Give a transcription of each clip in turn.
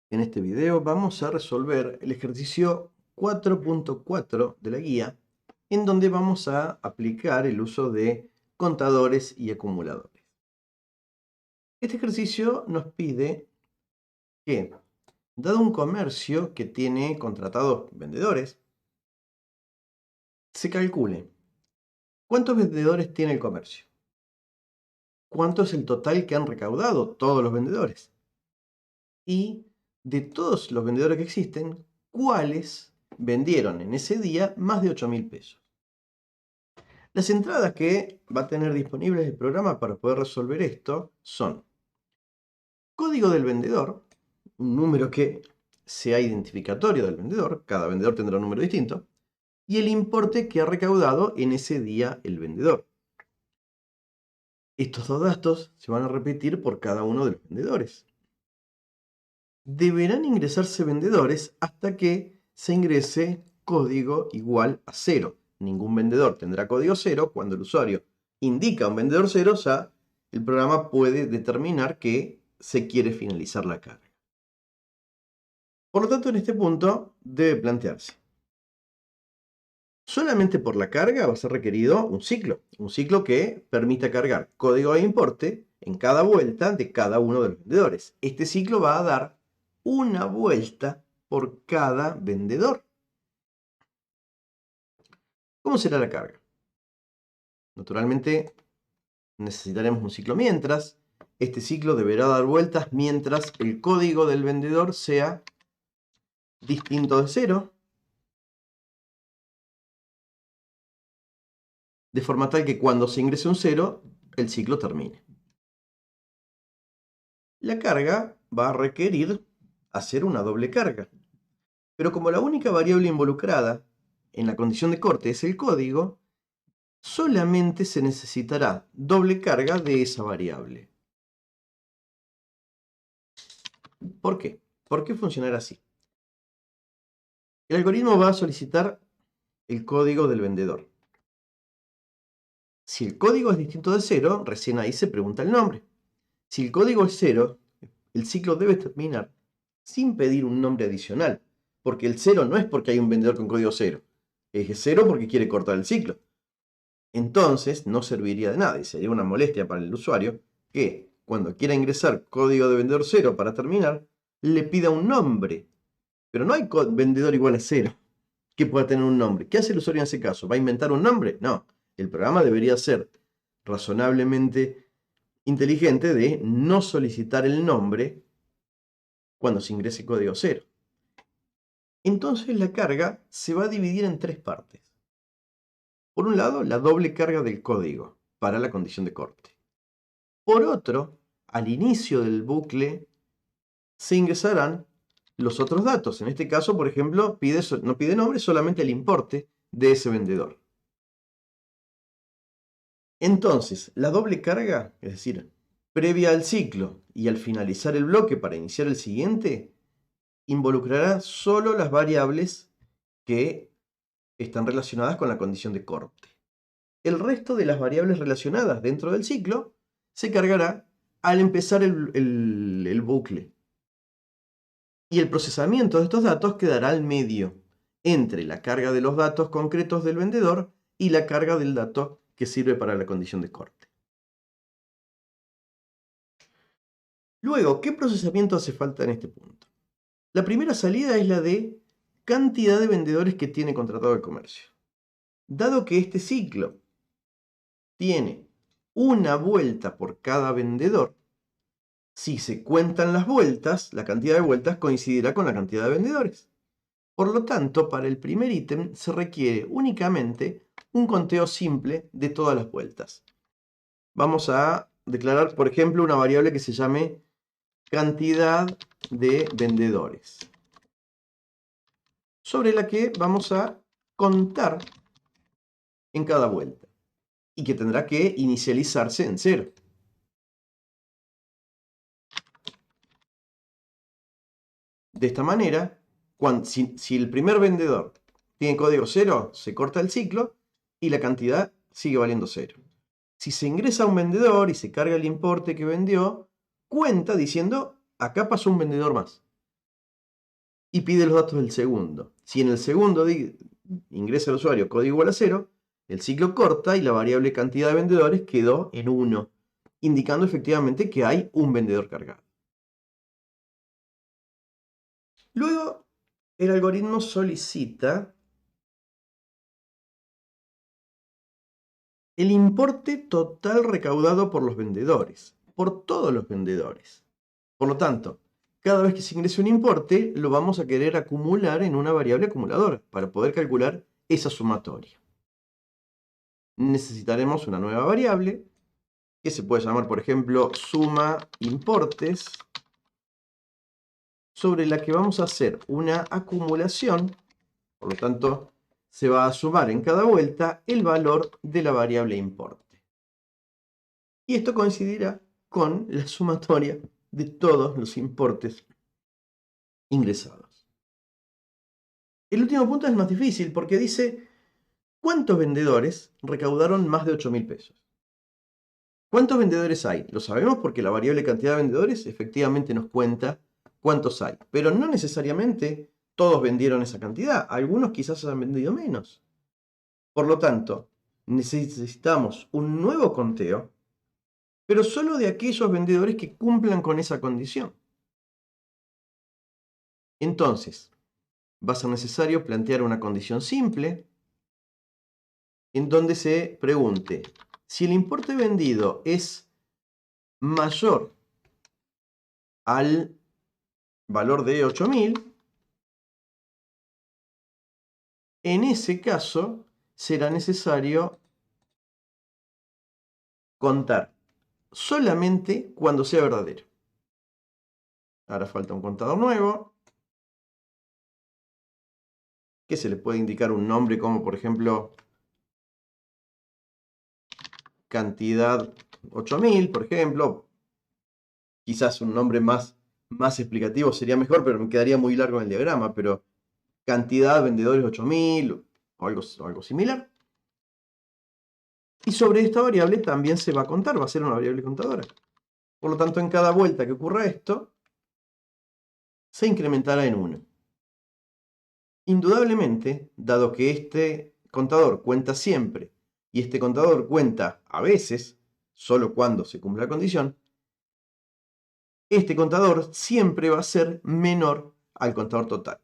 En este video vamos a resolver el ejercicio 4.4 de la guía, en donde vamos a aplicar el uso de contadores y acumuladores. Este ejercicio nos pide que, dado un comercio que tiene contratados vendedores, se calcule cuántos vendedores tiene el comercio, cuánto es el total que han recaudado todos los vendedores y, de todos los vendedores que existen, cuáles vendieron en ese día más de 8.000 pesos. Las entradas que va a tener disponibles el programa para poder resolver esto son código del vendedor, un número que sea identificatorio del vendedor, cada vendedor tendrá un número distinto, y el importe que ha recaudado en ese día el vendedor. Estos dos datos se van a repetir por cada uno de los vendedores. Deberán ingresarse vendedores hasta que se ingrese código igual a 0. Ningún vendedor tendrá código 0. Cuando el usuario indica un vendedor 0, ya el programa puede determinar que se quiere finalizar la carga. Por lo tanto, en este punto debe plantearse: solamente por la carga va a ser requerido un ciclo que permita cargar código e importe en cada vuelta de cada uno de los vendedores. Este ciclo va a dar una vuelta por cada vendedor. ¿Cómo será la carga? Naturalmente necesitaremos un ciclo mientras. Este ciclo deberá dar vueltas mientras el código del vendedor sea distinto de 0, de forma tal que cuando se ingrese un 0, el ciclo termine. La carga va a requerir hacer una doble carga. Pero como la única variable involucrada en la condición de corte es el código, solamente se necesitará doble carga de esa variable. ¿Por qué? ¿Por qué funcionará así? El algoritmo va a solicitar el código del vendedor. Si el código es distinto de 0, recién ahí se pregunta el nombre. Si el código es 0, el ciclo debe terminar sin pedir un nombre adicional, porque el 0 no es porque hay un vendedor con código 0, es 0 porque quiere cortar el ciclo. Entonces no serviría de nada y sería una molestia para el usuario que, cuando quiera ingresar código de vendedor 0 para terminar, le pida un nombre. Pero no hay vendedor igual a 0 que pueda tener un nombre. ¿Qué hace el usuario en ese caso? ¿Va a inventar un nombre? No. El programa debería ser razonablemente inteligente de no solicitar el nombre cuando se ingrese código 0. Entonces la carga se va a dividir en tres partes. Por un lado, la doble carga del código para la condición de corte. Por otro, al inicio del bucle se ingresarán los otros datos. En este caso, por ejemplo, no pide nombre, solamente el importe de ese vendedor. Entonces, la doble carga, es decir, previa al ciclo y al finalizar el bloque para iniciar el siguiente, involucrará solo las variables que están relacionadas con la condición de corte. El resto de las variables relacionadas dentro del ciclo se cargará al empezar el bucle. Y el procesamiento de estos datos quedará al medio, entre la carga de los datos concretos del vendedor y la carga del dato que sirve para la condición de corte. Luego, ¿qué procesamiento hace falta en este punto? La primera salida es la de cantidad de vendedores que tiene contratado el comercio. Dado que este ciclo tiene una vuelta por cada vendedor, si se cuentan las vueltas, la cantidad de vueltas coincidirá con la cantidad de vendedores. Por lo tanto, para el primer ítem se requiere únicamente un conteo simple de todas las vueltas. Vamos a declarar, por ejemplo, una variable que se llame cantidad de vendedores, sobre la que vamos a contar en cada vuelta y que tendrá que inicializarse en 0. De esta manera, si el primer vendedor tiene código 0, se corta el ciclo y la cantidad sigue valiendo 0. Si se ingresa a un vendedor y se carga el importe que vendió, cuenta diciendo, acá pasó un vendedor más. y pide los datos del segundo. Si en el segundo ingresa el usuario código igual a 0, el ciclo corta y la variable cantidad de vendedores quedó en 1, indicando efectivamente que hay un vendedor cargado. Luego, el algoritmo solicita el importe total recaudado por los vendedores, por todos los vendedores. Por lo tanto, cada vez que se ingrese un importe, lo vamos a querer acumular en una variable acumuladora para poder calcular esa sumatoria. Necesitaremos una nueva variable que se puede llamar, por ejemplo, suma importes, sobre la que vamos a hacer una acumulación. Por lo tanto, se va a sumar en cada vuelta el valor de la variable importe. Y esto coincidirá con la sumatoria de todos los importes ingresados. El último punto es el más difícil porque dice: ¿cuántos vendedores recaudaron más de 8.000 pesos? ¿Cuántos vendedores hay? Lo sabemos porque la variable cantidad de vendedores efectivamente nos cuenta cuántos hay. Pero no necesariamente todos vendieron esa cantidad. Algunos quizás hayan vendido menos. Por lo tanto, necesitamos un nuevo conteo, pero solo de aquellos vendedores que cumplan con esa condición. Entonces, va a ser necesario plantear una condición simple en donde se pregunte: si el importe vendido es mayor al valor de 8.000, en ese caso será necesario contar solamente cuando sea verdadero. Ahora falta un contador nuevo, que se le puede indicar un nombre como, por ejemplo, cantidad 8.000, por ejemplo. Quizás un nombre más explicativo sería mejor, pero me quedaría muy largo en el diagrama. Pero cantidad vendedores 8.000 o algo similar. Y sobre esta variable también se va a contar, va a ser una variable contadora. Por lo tanto, en cada vuelta que ocurra esto, se incrementará en 1. Indudablemente, dado que este contador cuenta siempre y este contador cuenta a veces, solo cuando se cumple la condición, este contador siempre va a ser menor al contador total.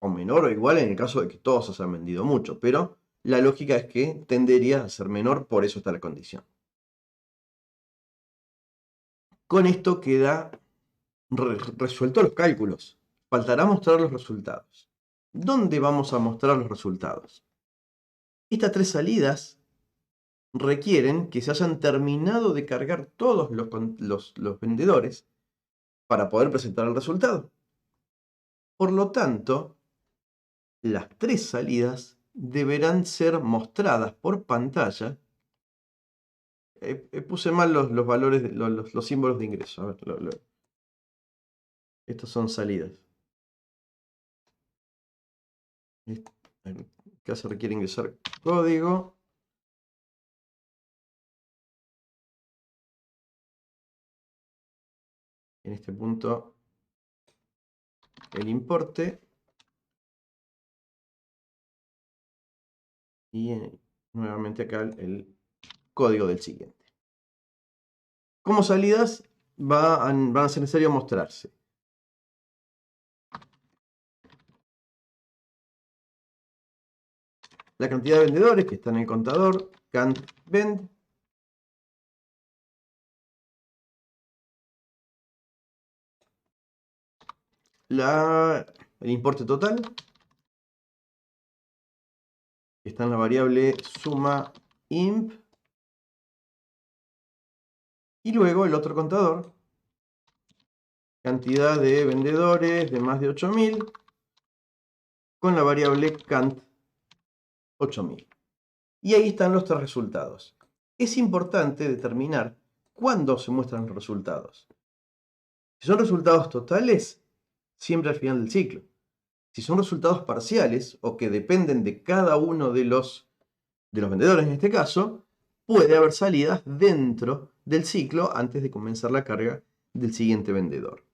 O menor o igual en el caso de que todos hayan vendido mucho, pero la lógica es que tendería a ser menor, por eso está la condición. Con esto queda resueltos los cálculos. Faltará mostrar los resultados. ¿Dónde vamos a mostrar los resultados? Estas 3 salidas requieren que se hayan terminado de cargar todos los vendedores para poder presentar el resultado. Por lo tanto, las 3 salidas deberán ser mostradas por pantalla. Puse mal los valores, los símbolos de ingreso. A ver, estos son salidas. Acá se requiere ingresar código. En este punto, el importe. Y nuevamente acá el código del siguiente. Como salidas van a ser necesario mostrarse la cantidad de vendedores que está en el contador, cant vend, el importe total, que está en la variable suma imp, y luego el otro contador, cantidad de vendedores de más de 8.000, con la variable cant 8.000. Y ahí están los 3 resultados. Es importante determinar cuándo se muestran los resultados. Si son resultados totales, siempre al final del ciclo. Si son resultados parciales o que dependen de cada uno de los vendedores en este caso, puede haber salidas dentro del ciclo antes de comenzar la carga del siguiente vendedor.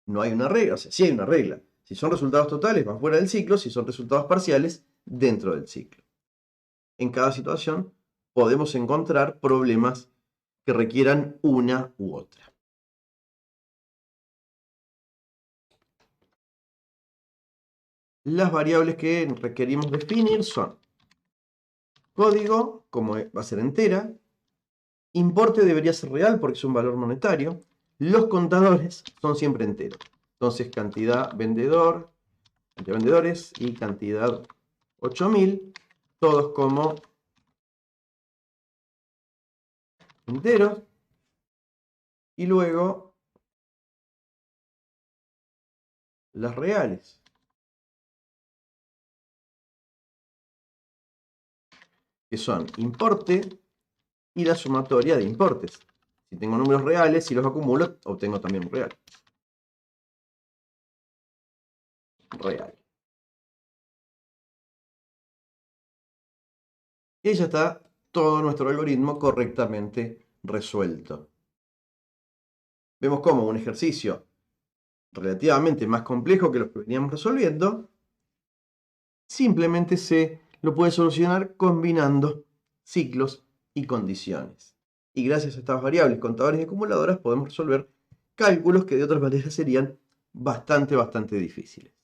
No hay una regla, o sea, sí hay una regla. Si son resultados totales, van fuera del ciclo. Si son resultados parciales, dentro del ciclo. En cada situación podemos encontrar problemas que requieran una u otra. Las variables que requerimos definir son código, como va a ser entera, importe debería ser real porque es un valor monetario, los contadores son siempre enteros. Entonces cantidad vendedores y cantidad 8000, todos como enteros. Y luego las reales, que son importe y la sumatoria de importes. Si tengo números reales, si los acumulo, obtengo también un real. Y ya está todo nuestro algoritmo correctamente resuelto. Vemos como un ejercicio relativamente más complejo que los que veníamos resolviendo, simplemente se lo puede solucionar combinando ciclos y condiciones. Y gracias a estas variables, contadores y acumuladoras, podemos resolver cálculos que de otra manera serían bastante difíciles.